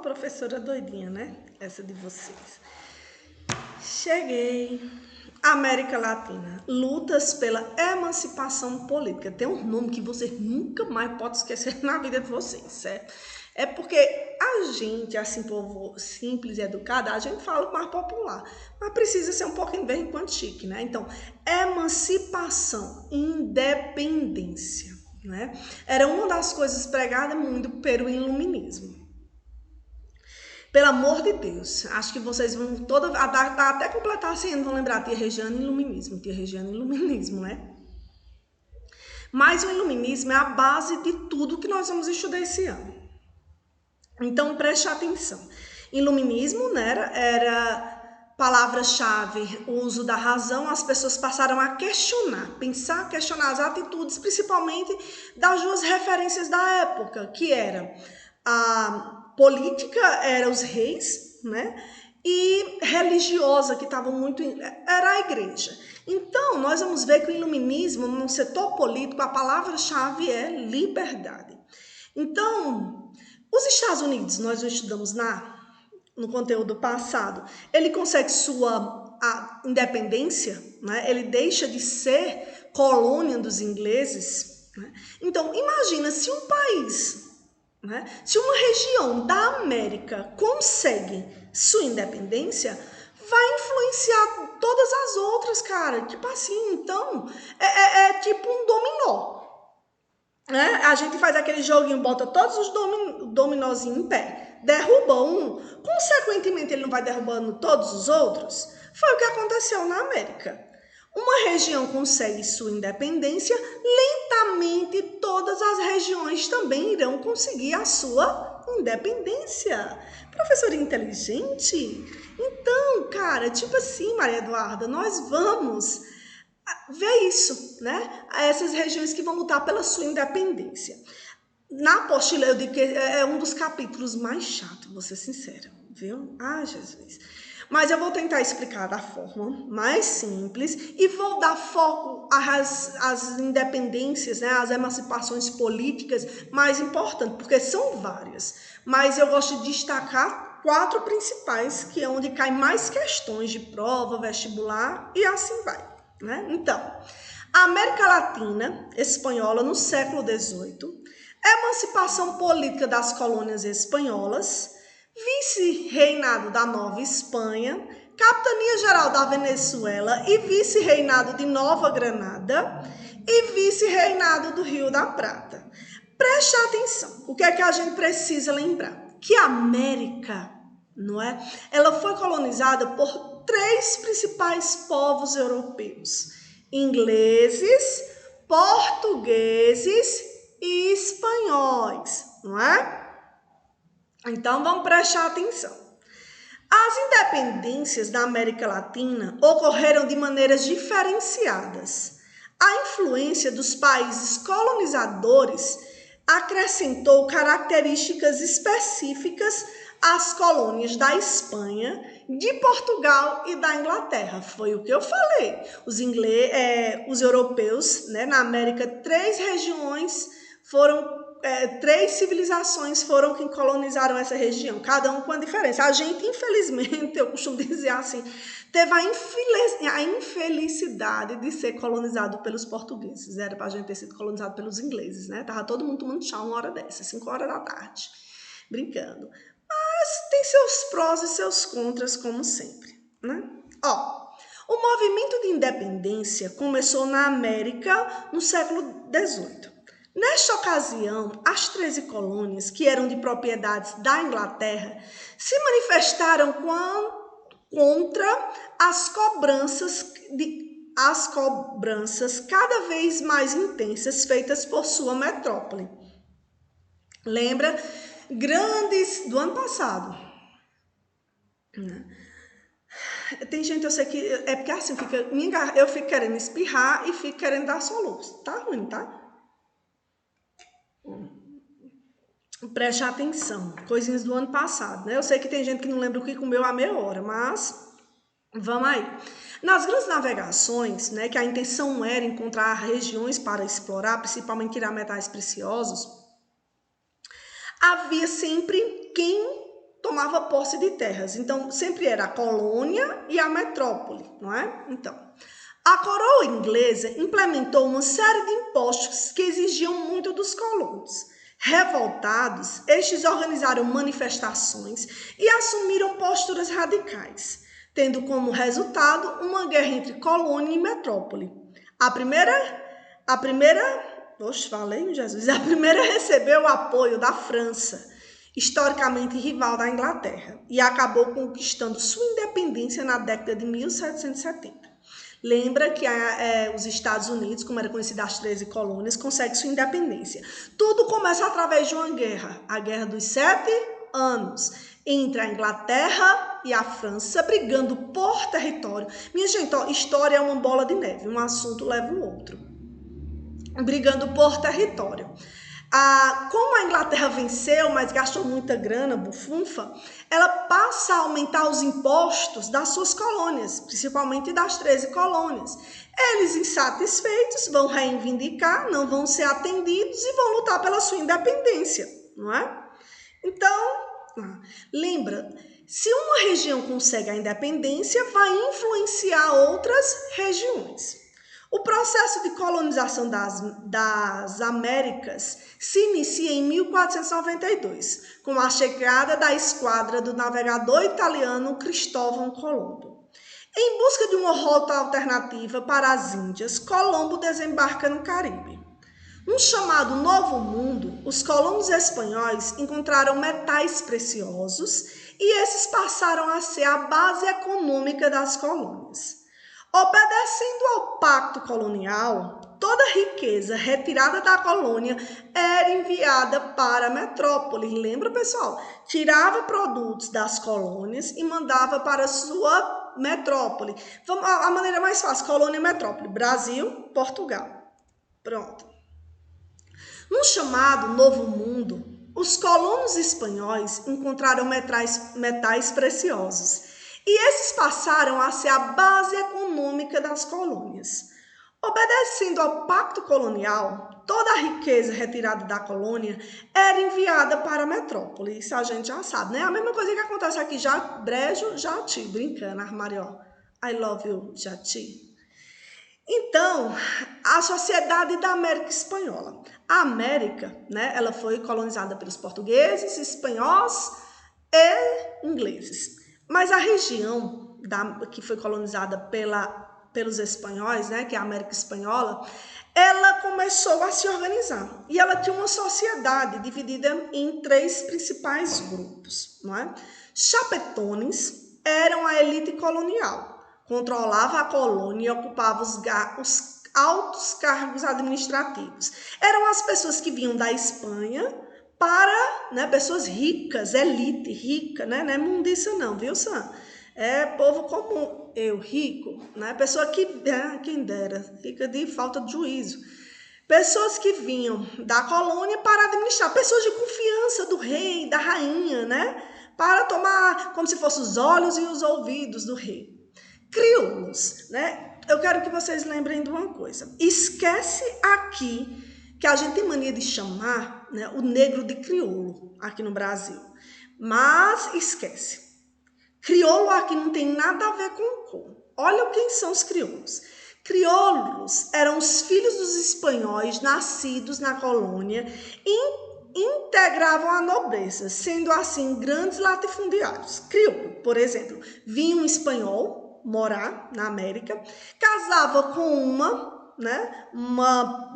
professora doidinha, né? Essa de vocês. Cheguei. América Latina. Lutas pela emancipação política. Tem um nome que vocês nunca mais podem esquecer na vida de vocês, certo? É porque a gente, assim, povo simples e educado, a gente fala mais popular, mas precisa ser um pouquinho bem enquanto chique, né? Então, emancipação, independência, né? Era uma das coisas pregadas muito pelo iluminismo. Pelo amor de Deus, acho que vocês vão até completar esse ano, vão lembrar tia Regiane e iluminismo, né? Mas o iluminismo é a base de tudo que nós vamos estudar esse ano. Então, preste atenção. Iluminismo, né, era palavra-chave, o uso da razão, as pessoas passaram a questionar, questionar as atitudes, principalmente das duas referências da época, que era a política, era os reis, né, e religiosa, que estava muito, era a igreja. Então, nós vamos ver que o iluminismo, no setor político, a palavra-chave é liberdade. Então, os Estados Unidos, nós estudamos no conteúdo passado, ele consegue a independência, né? Ele deixa de ser colônia dos ingleses. Né? Então, imagina se um país, né? Se uma região da América consegue sua independência, vai influenciar todas as outras, cara. Tipo assim, então, é tipo um dominó. Né? A gente faz aquele joguinho, bota todos os dominozinhos em pé, derruba um, consequentemente ele não vai derrubando todos os outros? Foi o que aconteceu na América. Uma região consegue sua independência, lentamente todas as regiões também irão conseguir a sua independência. Professora inteligente? Então, cara, tipo assim, Maria Eduarda, nós vamos ver isso, né? Essas regiões que vão lutar pela sua independência. Na apostila, eu digo que é um dos capítulos mais chatos, vou ser sincera, viu? Ah, Jesus. Mas eu vou tentar explicar da forma mais simples e vou dar foco às independências, né? Às emancipações políticas mais importantes, porque são várias. Mas eu gosto de destacar 4 principais, que é onde caem mais questões de prova, vestibular e assim vai. Né? Então, a América Latina espanhola no século XVIII, emancipação política das colônias espanholas, vice-reinado da Nova Espanha, capitania geral da Venezuela e vice-reinado de Nova Granada e vice-reinado do Rio da Prata. Preste atenção, o que é que a gente precisa lembrar? Que a América, não é? Ela foi colonizada por 3 principais povos europeus: ingleses, portugueses e espanhóis, não é? Então, vamos prestar atenção. As independências da América Latina ocorreram de maneiras diferenciadas. A influência dos países colonizadores acrescentou características específicas às colônias da Espanha, de Portugal e da Inglaterra. Foi o que eu falei. Os europeus, né, na América, 3 regiões foram 3 civilizações foram que colonizaram essa região, cada um com a diferença. A gente, infelizmente, eu costumo dizer assim, teve a infelicidade de ser colonizado pelos portugueses. Era para a gente ter sido colonizado pelos ingleses, né? Tava todo mundo tomando chá uma hora dessa, 5 horas da tarde, brincando. Mas tem seus prós e seus contras, como sempre, né? O movimento de independência começou na América no século XVIII. Nesta ocasião, as 13 colônias, que eram de propriedades da Inglaterra, se manifestaram contra as cobranças cada vez mais intensas feitas por sua metrópole. Lembra? Grandes do ano passado. Tem gente, eu sei que é porque assim, eu fico querendo espirrar e fico querendo dar soluço. Tá ruim, tá? Preste atenção, coisinhas do ano passado, né? Eu sei que tem gente que não lembra o que comeu à meia hora, mas vamos aí. Nas grandes navegações, né, que a intenção era encontrar regiões para explorar, principalmente tirar metais preciosos, havia sempre quem tomava posse de terras. Então, sempre era a colônia e a metrópole, não é? Então, a coroa inglesa implementou uma série de impostos que exigiam muito dos colonos. Revoltados, estes organizaram manifestações e assumiram posturas radicais, tendo como resultado uma guerra entre colônia e metrópole. A primeira recebeu o apoio da França, historicamente rival da Inglaterra, e acabou conquistando sua independência na década de 1770. Lembra que os Estados Unidos, como era conhecida as 13 colônias, consegue sua independência. Tudo começa através de uma guerra, a Guerra dos 7 Anos, entre a Inglaterra e a França, brigando por território. Minha gente, ó, história é uma bola de neve, um assunto leva o outro. Brigando por território. Como a Inglaterra venceu, mas gastou muita grana, bufunfa, ela passa a aumentar os impostos das suas colônias, principalmente das 13 colônias. Eles, insatisfeitos, vão reivindicar, não vão ser atendidos e vão lutar pela sua independência, não é? Então, lembra, se uma região consegue a independência, vai influenciar outras regiões. O processo de colonização das Américas se inicia em 1492, com a chegada da esquadra do navegador italiano Cristóvão Colombo. Em busca de uma rota alternativa para as Índias, Colombo desembarca no Caribe. No chamado Novo Mundo, os colonos espanhóis encontraram metais preciosos e esses passaram a ser a base econômica das colônias. Obedecendo ao pacto colonial, toda a riqueza retirada da colônia era enviada para a metrópole. Lembra, pessoal? Tirava produtos das colônias e mandava para a sua metrópole. A maneira mais fácil, colônia e metrópole. Brasil, Portugal. Pronto. No chamado Novo Mundo, os colonos espanhóis encontraram metais preciosos. E esses passaram a ser a base econômica das colônias. Obedecendo ao pacto colonial, toda a riqueza retirada da colônia era enviada para a metrópole. Isso a gente já sabe, né? A mesma coisa que acontece aqui, Brejo, Jati, brincando, Armário, I love you, Jati. Então, a sociedade da América Espanhola. A América, né, ela foi colonizada pelos portugueses, espanhóis e ingleses. Mas a região que foi colonizada pelos espanhóis, né, que é a América Espanhola, ela começou a se organizar. E ela tinha uma sociedade dividida em 3 principais grupos. Não é? Chapetones eram a elite colonial, controlava a colônia e ocupava os altos cargos administrativos. Eram as pessoas que vinham da Espanha para, né, pessoas ricas, elite rica, né? Não é mundiça não, viu, Sam? É povo comum, eu rico, né? Pessoa que, quem dera, rica de falta de juízo. Pessoas que vinham da colônia para administrar, pessoas de confiança do rei, da rainha, né? Para tomar como se fossem os olhos e os ouvidos do rei. Crioulos, né? Eu quero que vocês lembrem de uma coisa. Esquece aqui que a gente tem mania de chamar, né, o negro de crioulo aqui no Brasil. Mas esquece. Crioulo aqui não tem nada a ver com cor. Olha quem são os crioulos. Crioulos eram os filhos dos espanhóis nascidos na colônia e integravam a nobreza, sendo assim grandes latifundiários. Crioulo, por exemplo, vinha um espanhol morar na América, casava com uma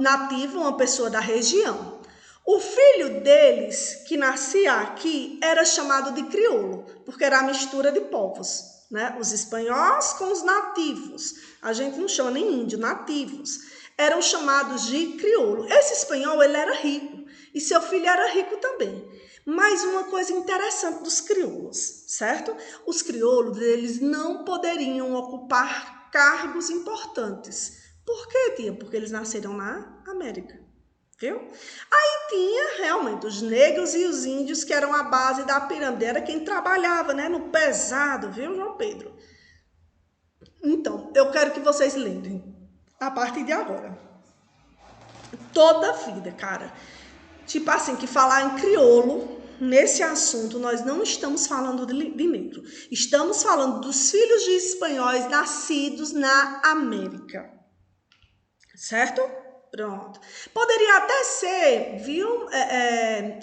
nativa, uma pessoa da região. O filho deles, que nascia aqui, era chamado de crioulo, porque era a mistura de povos, né? Os espanhóis com os nativos. A gente não chama nem índio, nativos. Eram chamados de crioulo. Esse espanhol, ele era rico, e seu filho era rico também. Mas uma coisa interessante dos crioulos, certo? Os crioulos, eles não poderiam ocupar cargos importantes. Por quê, tia? Porque eles nasceram na América, viu? Aí tinha realmente os negros e os índios, que eram a base da pirâmide, era quem trabalhava, né, no pesado, viu, João Pedro? Então, eu quero que vocês lembrem, a partir de agora, toda a vida, cara, tipo assim, que falar em crioulo, nesse assunto, nós não estamos falando de negro. Estamos falando dos filhos de espanhóis nascidos na América. Certo? Pronto. Poderia até ser, viu,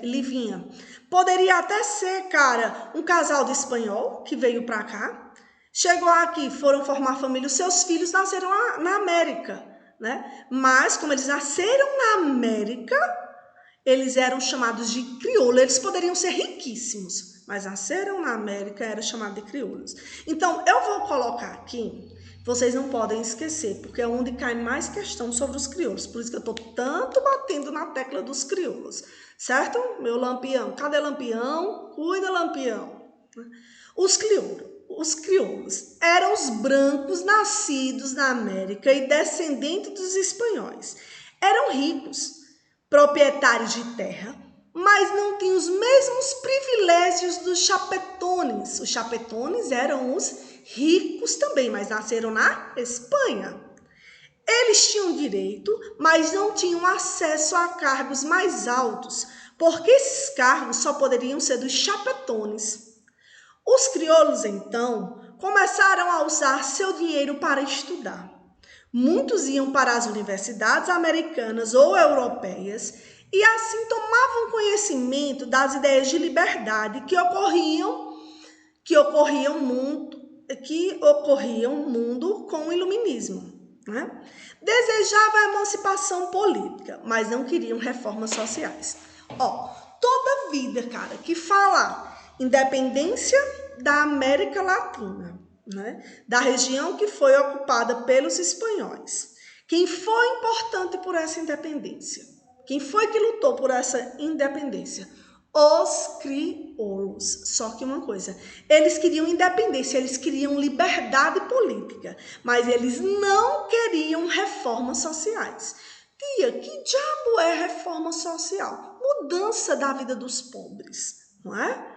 Livinha? Poderia até ser, cara, um casal de espanhol que veio pra cá, chegou aqui, foram formar família, os seus filhos nasceram na América, né? Mas, como eles nasceram na América, eles eram chamados de crioulos. Eles poderiam ser riquíssimos, mas nasceram na América, eram chamados de crioulos. Então, eu vou colocar aqui, vocês não podem esquecer, porque é onde cai mais questão sobre os crioulos. Por isso que eu estou tanto batendo na tecla dos crioulos. Certo? Meu Lampião. Cadê Lampião? Cuida, Lampião. Os crioulos eram os brancos nascidos na América e descendentes dos espanhóis. Eram ricos, proprietários de terra, mas não tinham os mesmos privilégios dos chapetones. Os chapetones eram os ricos também, mas nasceram na Espanha. Eles tinham direito, mas não tinham acesso a cargos mais altos, porque esses cargos só poderiam ser dos chapetones. Os crioulos, então, começaram a usar seu dinheiro para estudar. Muitos iam para as universidades americanas ou europeias e assim tomavam conhecimento das ideias de liberdade que ocorriam no mundo com o iluminismo. Né? Desejavam a emancipação política, mas não queriam reformas sociais. Toda vida, cara, que fala independência da América Latina, né? Da região que foi ocupada pelos espanhóis. Quem foi importante por essa independência? Quem foi que lutou por essa independência? Os crioulos. Só que uma coisa, eles queriam independência, eles queriam liberdade política, mas eles não queriam reformas sociais. Tia, que diabo é reforma social? Mudança da vida dos pobres, não é?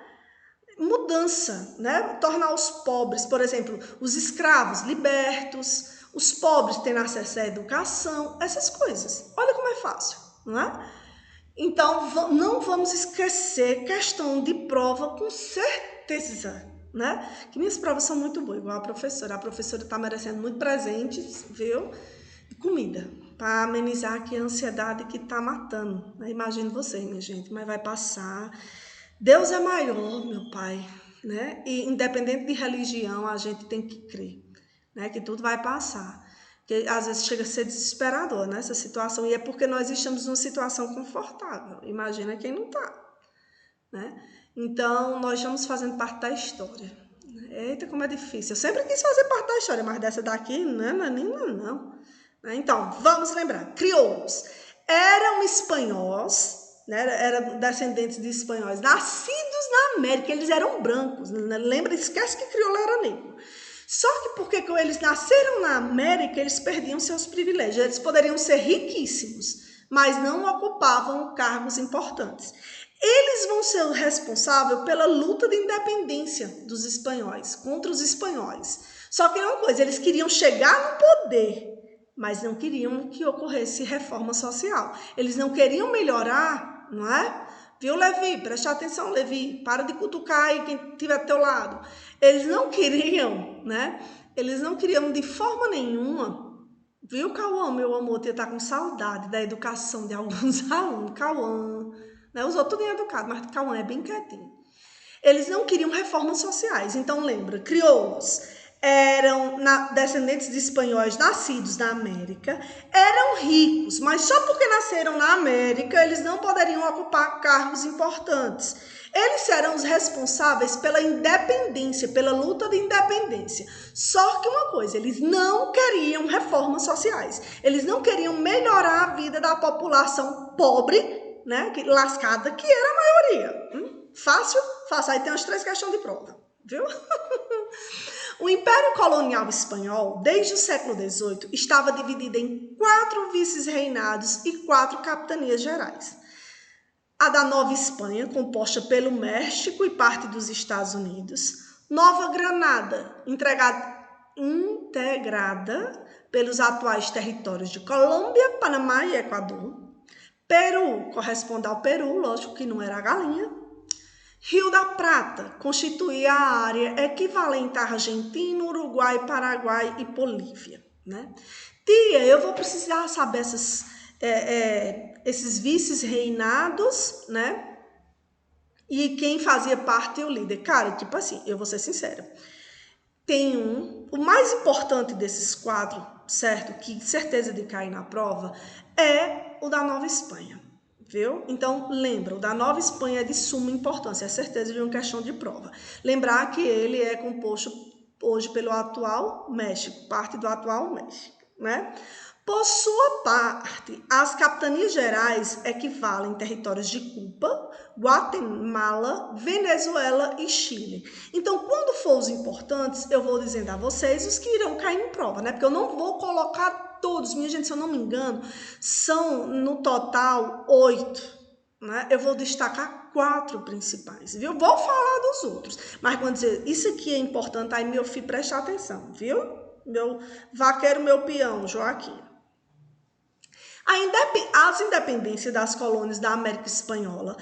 Mudança, né? Tornar os pobres, por exemplo, os escravos libertos, os pobres tendo acesso à educação, essas coisas. Olha como é fácil, não é? Então, não vamos esquecer questão de prova com certeza, né? Que minhas provas são muito boas, igual a professora. A professora está merecendo muito presentes, viu? E comida, para amenizar aqui a ansiedade que está matando. Imagino vocês, minha gente, mas vai passar. Deus é maior, meu pai, né? E independente de religião, a gente tem que crer, né? Que tudo vai passar. Porque às vezes chega a ser desesperador, né? Essa situação. E é porque nós estamos numa situação confortável. Imagina quem não está, né? Então, nós estamos fazendo parte da história. Eita, como é difícil. Eu sempre quis fazer parte da história, mas dessa daqui, não. Então, vamos lembrar. Crioulos eram espanhóis, né? Eram descendentes de espanhóis nascidos na América. Eles eram brancos. Lembra? Esquece que crioulo era negro. Só que porque eles nasceram na América, eles perdiam seus privilégios. Eles poderiam ser riquíssimos, mas não ocupavam cargos importantes. Eles vão ser responsáveis pela luta de independência dos espanhóis, contra os espanhóis. Só que uma coisa, eles queriam chegar no poder, mas não queriam que ocorresse reforma social. Eles não queriam melhorar, não é? Viu, Levi? Preste atenção, Levi. Para de cutucar aí quem estiver ao teu lado. Eles não queriam, né? Eles não queriam de forma nenhuma. Viu, Cauã, meu amor? Tu tá com saudade da educação de alguns alunos. Cauã, né? Os outros nem educados, mas Cauã é bem quietinho. Eles não queriam reformas sociais. Então, lembra, crioulos eram descendentes de espanhóis nascidos na América, eram ricos, mas só porque nasceram na América, eles não poderiam ocupar cargos importantes. Eles eram os responsáveis pela independência, pela luta de independência. Só que uma coisa, eles não queriam reformas sociais. Eles não queriam melhorar a vida da população pobre, né, lascada, que era a maioria. Fácil? Fácil. Aí tem as 3 questões de prova, viu? O Império Colonial Espanhol, desde o século XVIII, estava dividido em 4 vices-reinados e 4 capitanias gerais. A da Nova Espanha, composta pelo México e parte dos Estados Unidos. Nova Granada, integrada pelos atuais territórios de Colômbia, Panamá e Equador. Peru, corresponde ao Peru, lógico que não era a galinha. Rio da Prata constituía a área equivalente à Argentina, Uruguai, Paraguai e Bolívia, né? Tia, eu vou precisar saber esses vices-reinados, né? E quem fazia parte e o líder. Cara, tipo assim, eu vou ser sincera. Tem o mais importante desses quatro, certo? Que certeza de cair na prova, é o da Nova Espanha. Viu? Então, lembra, o da Nova Espanha é de suma importância, é certeza de uma questão de prova. Lembrar que ele é composto hoje pelo atual México, parte do atual México, né? Por sua parte, as capitanias gerais equivalem a territórios de Cuba, Guatemala, Venezuela e Chile. Então, quando for os importantes, eu vou dizendo a vocês os que irão cair em prova, né? Porque eu não vou colocar todos, minha gente, se eu não me engano, são no total 8, né? Eu vou destacar 4 principais, viu? Vou falar dos outros, mas quando dizer isso aqui é importante, aí meu filho preste atenção, viu? Meu vaqueiro, meu peão, Joaquim. As independências das colônias da América Espanhola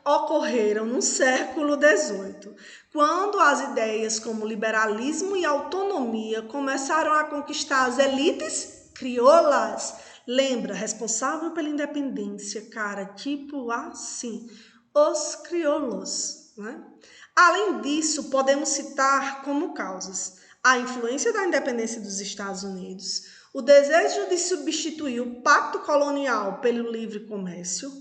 ocorreram no século XVIII, quando as ideias como liberalismo e autonomia começaram a conquistar as elites crioulas. Lembra, responsável pela independência, cara, tipo assim, os crioulos, né? Além disso, podemos citar como causas a influência da independência dos Estados Unidos, o desejo de substituir o pacto colonial pelo livre comércio,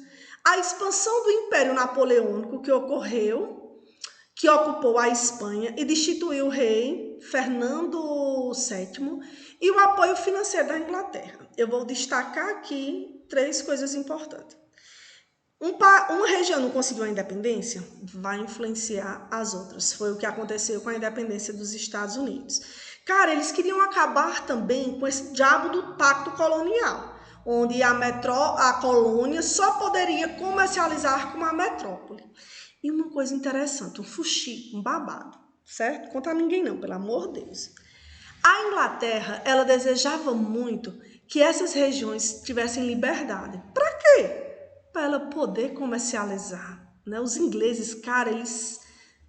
a expansão do Império Napoleônico que ocupou a Espanha e destituiu o rei Fernando VII, e o apoio financeiro da Inglaterra. Eu vou destacar aqui 3 coisas importantes. Uma região não conseguiu a independência, vai influenciar as outras. Foi o que aconteceu com a independência dos Estados Unidos. Cara, eles queriam acabar também com esse diabo do pacto colonial, onde a colônia só poderia comercializar com a metrópole. E uma coisa interessante, um fuxico, um babado, certo? Conta a ninguém não, pelo amor de Deus. A Inglaterra, ela desejava muito que essas regiões tivessem liberdade. Para quê? Para ela poder comercializar, né? Os ingleses, cara, eles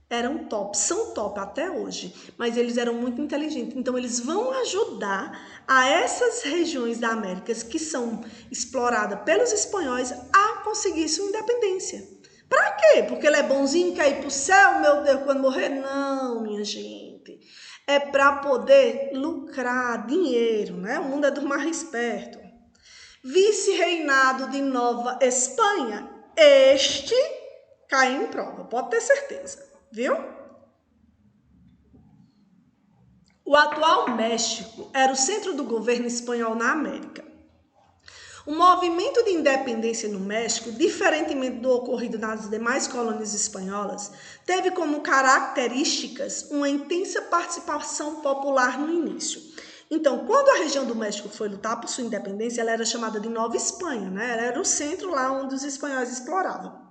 eram top, são top até hoje, mas eles eram muito inteligentes. Então, eles vão ajudar a essas regiões da América que são exploradas pelos espanhóis a conseguir sua independência. Para quê? Porque ele é bonzinho, quer ir para o céu, meu Deus, quando morrer? Não, minha gente. É para poder lucrar dinheiro, né? O mundo é do mais esperto. Vice-reinado de Nova Espanha, este caiu em prova, pode ter certeza, viu? O atual México era o centro do governo espanhol na América. O movimento de independência no México, diferentemente do ocorrido nas demais colônias espanholas, teve como características uma intensa participação popular no início. Então, quando a região do México foi lutar por sua independência, ela era chamada de Nova Espanha, né? Ela era o centro lá onde os espanhóis exploravam.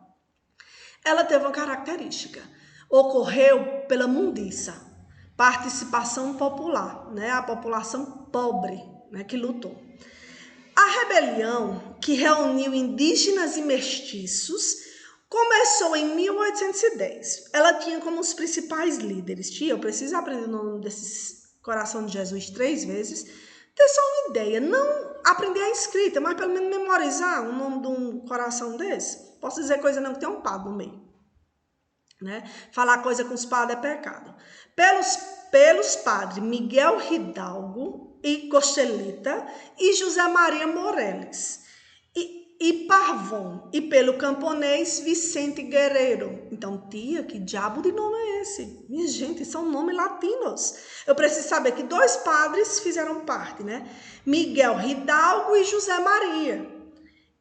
Ela teve uma característica, ocorreu pela mundiça, participação popular, né? A população pobre, né, que lutou. A rebelião, que reuniu indígenas e mestiços, começou em 1810. Ela tinha como os principais líderes. Tia, eu preciso aprender o nome desses Coração de Jesus 3 vezes. Ter só uma ideia, não aprender a escrita, mas pelo menos memorizar o nome de um coração desse. Posso dizer coisa não, que tem um padre no meio. Né? Falar coisa com os padres é pecado. Pelos padres Miguel Hidalgo e Costelita e José Maria Moreles e Pavón, e pelo camponês Vicente Guerreiro. Então, tia, que diabo de nome é esse? Minha gente, são nomes latinos. Eu preciso saber que 2 padres fizeram parte, né? Miguel Hidalgo e José Maria.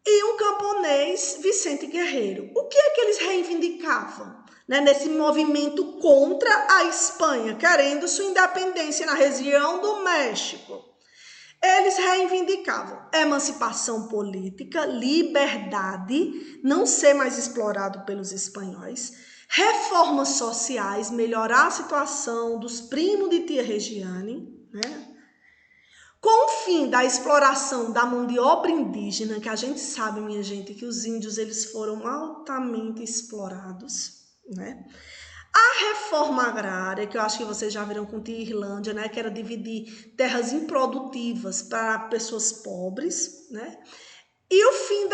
E um camponês, Vicente Guerreiro. O que é que eles reivindicavam? Né, nesse movimento contra a Espanha, querendo sua independência na região do México. Eles reivindicavam emancipação política, liberdade, não ser mais explorado pelos espanhóis, reformas sociais, melhorar a situação dos primos de tia Regiane, né? Com o fim da exploração da mão de obra indígena, que a gente sabe, minha gente, que os índios eles foram altamente explorados, né? A reforma agrária, que eu acho que vocês já viram com Tia Irlândia, né? Que era dividir terras improdutivas para pessoas pobres, né? E o fim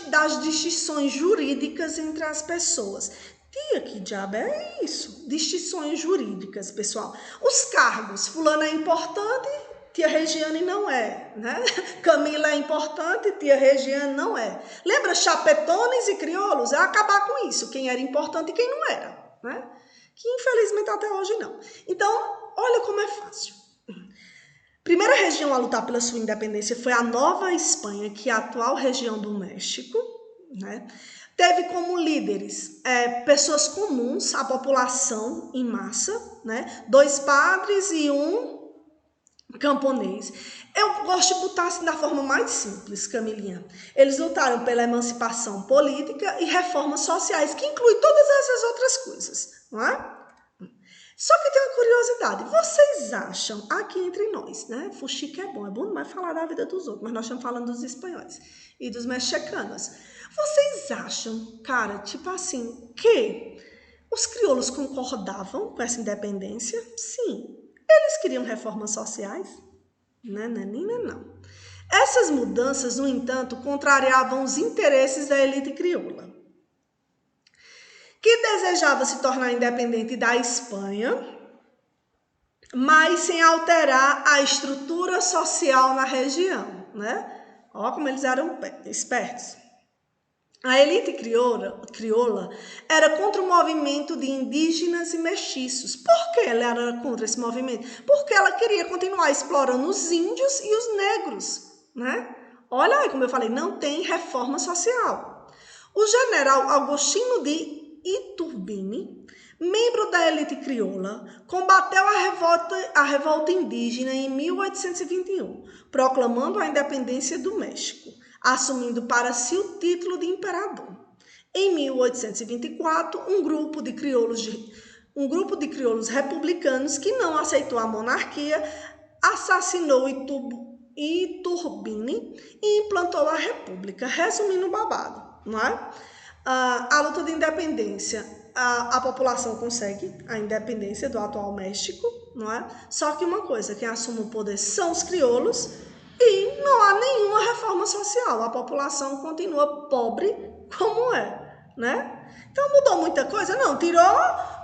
das distinções jurídicas entre as pessoas. Tia, que diabo é isso? Distinções jurídicas, pessoal. Os cargos, fulano é importante, tia Regiane não é, né? Camila é importante, tia Regiane não é. Lembra chapetones e crioulos? É acabar com isso, quem era importante e quem não era, né? Que infelizmente até hoje não. Então, olha como é fácil. Primeira região a lutar pela sua independência foi a Nova Espanha, que é a atual região do México, né? Teve como líderes pessoas comuns, a população em massa, né? 2 padres e 1 camponês. Eu gosto de botar assim da forma mais simples, Camilinha. Eles lutaram pela emancipação política e reformas sociais, que inclui todas essas outras coisas, não é? Só que tem uma curiosidade, vocês acham, aqui entre nós, né? Fuxique é bom demais falar da vida dos outros, mas nós estamos falando dos espanhóis e dos mexicanos. Vocês acham, cara, tipo assim, que os crioulos concordavam com essa independência? Sim. Eles queriam reformas sociais? Não. Essas mudanças, no entanto, contrariavam os interesses da elite crioula, que desejava se tornar independente da Espanha, mas sem alterar a estrutura social na região, né? Olha como eles eram espertos. A elite crioula era contra o movimento de indígenas e mestiços. Por que ela era contra esse movimento? Porque ela queria continuar explorando os índios e os negros, né? Olha aí, como eu falei, não tem reforma social. O general Agostinho de Iturbide, membro da elite crioula, combateu a revolta indígena em 1821, proclamando a independência do México, assumindo para si o título de imperador. Em 1824, um grupo de crioulos republicanos que não aceitou a monarquia assassinou Iturbide e implantou a república. Resumindo o babado, não é? A luta de independência, a população consegue a independência do atual México, não é? Só que uma coisa, quem assume o poder são os crioulos e não há nenhuma reforma social. A população continua pobre como é, né? Então mudou muita coisa? Não, tirou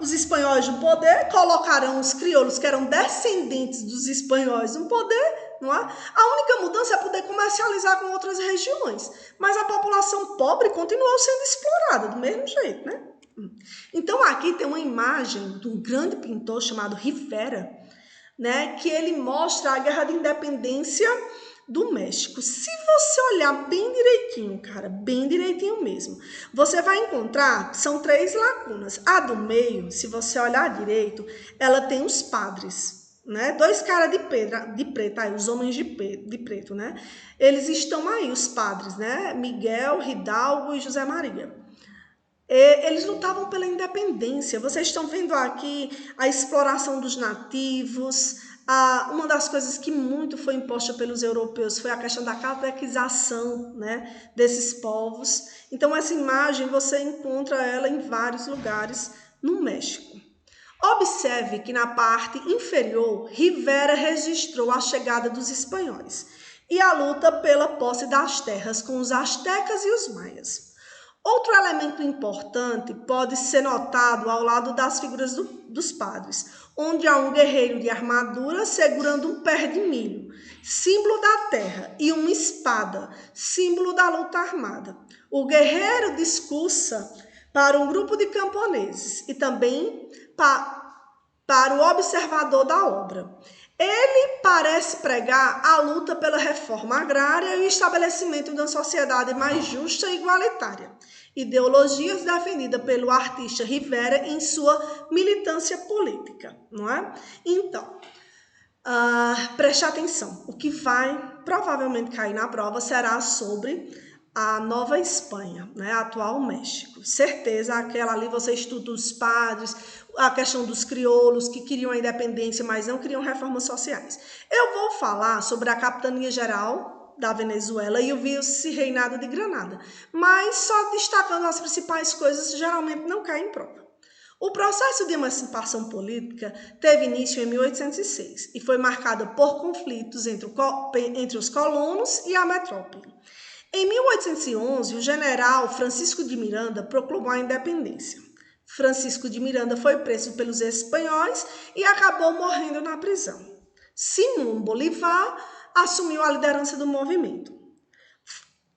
os espanhóis do poder, colocaram os crioulos que eram descendentes dos espanhóis no poder, não é? A única mudança é poder comercializar com outras regiões, mas a população pobre continuou sendo explorada do mesmo jeito, né? Então aqui tem uma imagem de um grande pintor chamado Rivera, né, que ele mostra a guerra de independência do México. Se você olhar bem direitinho, cara, bem direitinho mesmo, você vai encontrar que são 3 lacunas. A do meio, se você olhar direito, ela tem os padres, né? 2 caras de preto, aí, os homens de preto, né? Eles estão aí, os padres, né? Miguel, Hidalgo e José Maria. Eles lutavam pela independência. Vocês estão vendo aqui a exploração dos nativos. Uma das coisas que muito foi imposta pelos europeus foi a questão da catequização, né, desses povos. Então, essa imagem você encontra ela em vários lugares no México. Observe que na parte inferior, Rivera registrou a chegada dos espanhóis e a luta pela posse das terras com os astecas e os maias. Outro elemento importante pode ser notado ao lado das figuras dos padres, onde há um guerreiro de armadura segurando um pé de milho, símbolo da terra, e uma espada, símbolo da luta armada. O guerreiro discursa para um grupo de camponeses e também para o observador da obra. Ele parece pregar a luta pela reforma agrária e o estabelecimento de uma sociedade mais justa e igualitária. Ideologias defendidas pelo artista Rivera em sua militância política, não é? Então, preste atenção. O que vai provavelmente cair na prova será sobre a Nova Espanha, né? Atual México. Certeza, aquela ali você estuda os padres, a questão dos crioulos que queriam a independência, mas não queriam reformas sociais. Eu vou falar sobre a capitania geral da Venezuela e o vice-reinado de Granada, mas só destacando as principais coisas, geralmente não cai em prova. O processo de emancipação política teve início em 1806 e foi marcado por conflitos entre os colonos e a metrópole. Em 1811, o general Francisco de Miranda proclamou a independência. Francisco de Miranda foi preso pelos espanhóis e acabou morrendo na prisão. Simón Bolívar assumiu a liderança do movimento.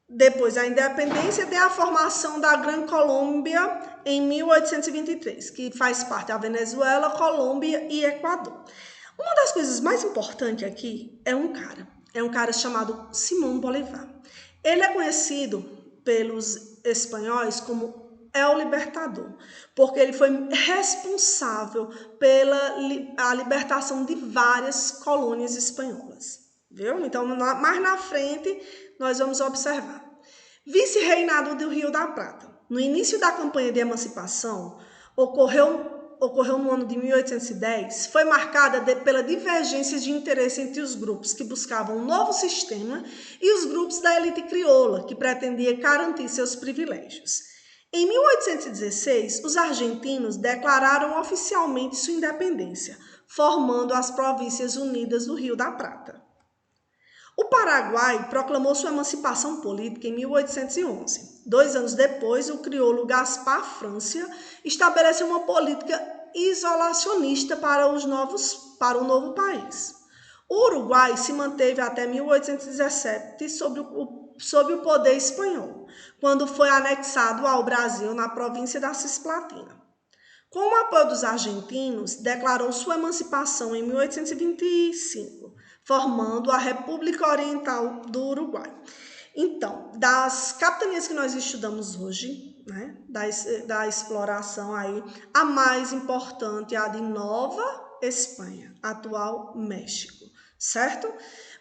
Depois da independência, tem a formação da Gran Colômbia em 1823, que faz parte da Venezuela, Colômbia e Equador. Uma das coisas mais importantes aqui é um cara chamado Simón Bolívar. Ele é conhecido pelos espanhóis como El Libertador, porque ele foi responsável pela libertação de várias colônias espanholas, viu? Então, mais na frente, nós vamos observar. Vice-reinado do Rio da Prata. No início da campanha de emancipação, ocorreu no ano de 1810, foi marcada pela divergência de interesse entre os grupos que buscavam um novo sistema e os grupos da elite crioula, que pretendia garantir seus privilégios. Em 1816, os argentinos declararam oficialmente sua independência, formando as Províncias Unidas do Rio da Prata. O Paraguai proclamou sua emancipação política em 1811. 2 anos depois, o crioulo Gaspar Francia estabeleceu uma política isolacionista para o novo país. O Uruguai se manteve até 1817 sob o poder espanhol, quando foi anexado ao Brasil na província da Cisplatina. Com o apoio dos argentinos, declarou sua emancipação em 1825, formando a República Oriental do Uruguai. Então, das capitanias que nós estudamos hoje, né, da exploração aí, a mais importante é a de Nova Espanha, atual México, certo?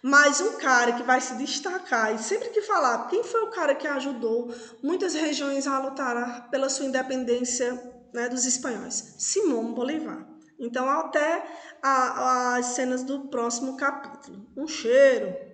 Mas um cara que vai se destacar, e sempre que falar quem foi o cara que ajudou muitas regiões a lutar pela sua independência, né, dos espanhóis, Simón Bolívar. Então, até as cenas do próximo capítulo. Um cheiro!